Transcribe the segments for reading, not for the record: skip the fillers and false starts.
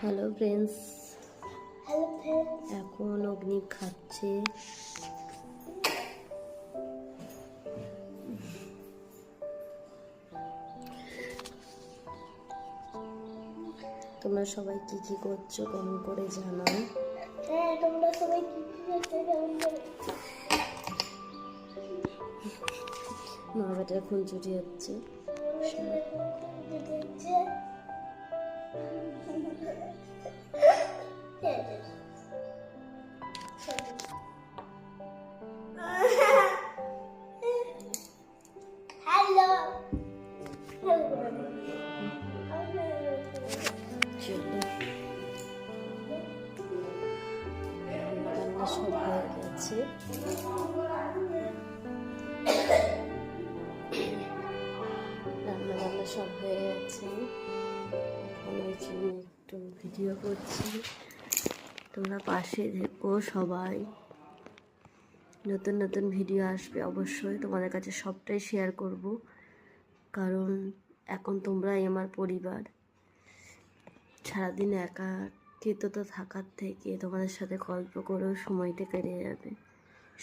Hello friends, এখন অগ্নি খাচ্ছে। তোমরা সবাই কি কি করছো কমেন্ট করে জানাও। তোমরা সবাই কি কি করছো কেমন করে? মা বেটার খুন চুটি হচ্ছে। হ্যালো চলো, রান্না সব হয়ে গেছে। রান্না সব হয়ে গেছে। এখন ওই জন্য একটু ভিডিও করছি। তোমরা পাশে থেকো সবাই। নতুন নতুন ভিডিও আসবে অবশ্যই, তোমাদের কাছে সবটাই শেয়ার করব, কারণ এখন তোমরাই আমার পরিবার। সারাদিন একাকিত্বতা থাকার থেকে তোমাদের সাথে গল্প করেও সময়টা কেটে যাবে।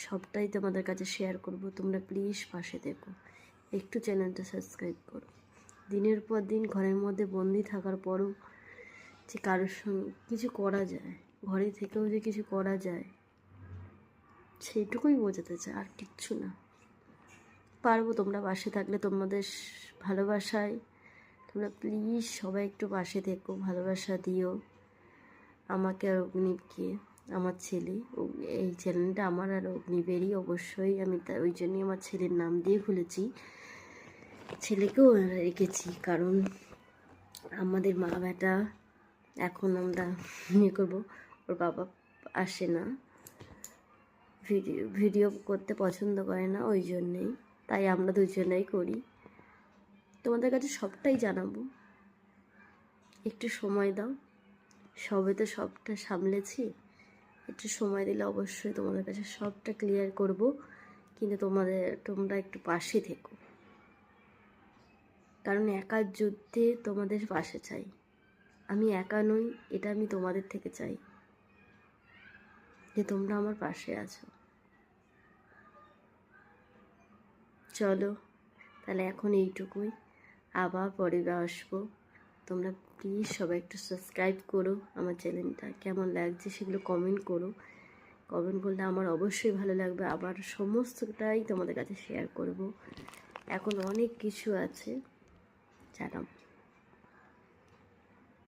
সবটাই তোমাদের কাছে শেয়ার করব, তোমরা প্লিজ পাশে থেকো। একটু চ্যানেলটা সাবস্ক্রাইব করো। দিনের পর দিন ঘরের মধ্যে বন্দি থাকার পরও যে কারোর সঙ্গে কিছু করা যায়, ঘরে থেকেও যে কিছু করা যায়, সেইটুকুই বোঝাতে চাই, আর কিচ্ছু না। পারবো তোমরা পাশে থাকলে, তোমাদের ভালোবাসায় তোমরা প্লিজ সবাই একটু পাশে থেকো, ভালোবাসা দিও আমাকে আর অগ্নিবকে, আমার ছেলে। এই চ্যানেলটা আমার আর অগ্নিবেরই অবশ্যই। আমি ওই জন্যই আমার ছেলের নাম দিয়ে খুলেছি, ছেলেকেও রেখেছি, কারণ আমাদের মা বেটা এখন আমরা ইয়ে করবো। ওর বাবা আসে না, ভিডিও করতে পছন্দ করে না, ওই জন্যেই। তাই আমরা দুজনেই করি। তোমাদের কাছে সবটাই জানাবো, একটু সময় দাও। সবে তো সবটা সামলেছি, একটু সময় দিলে অবশ্যই তোমাদের কাছে সবটা ক্লিয়ার করব। কিন্তু তোমরা একটু পাশে থেকো, কারণ একার যুদ্ধে তোমাদের পাশে চাই। আমি একা নই, এটা আমি তোমাদের থেকে চাই, যে তোমরা আমার পাশে আছো। চলো তাহলে এখন এইটুকুই, আবার পরে আসবো। তোমরা প্লিজ সবাই একটু সাবস্ক্রাইব করো আমার চ্যানেলটা। কেমন লাগছে সেগুলো কমেন্ট করো। কমেন্ট করলে আমার অবশ্যই ভালো লাগবে, আবার সমস্তটাই তোমাদের কাছে শেয়ার করব। এখন অনেক কিছু আছে, জানাবো।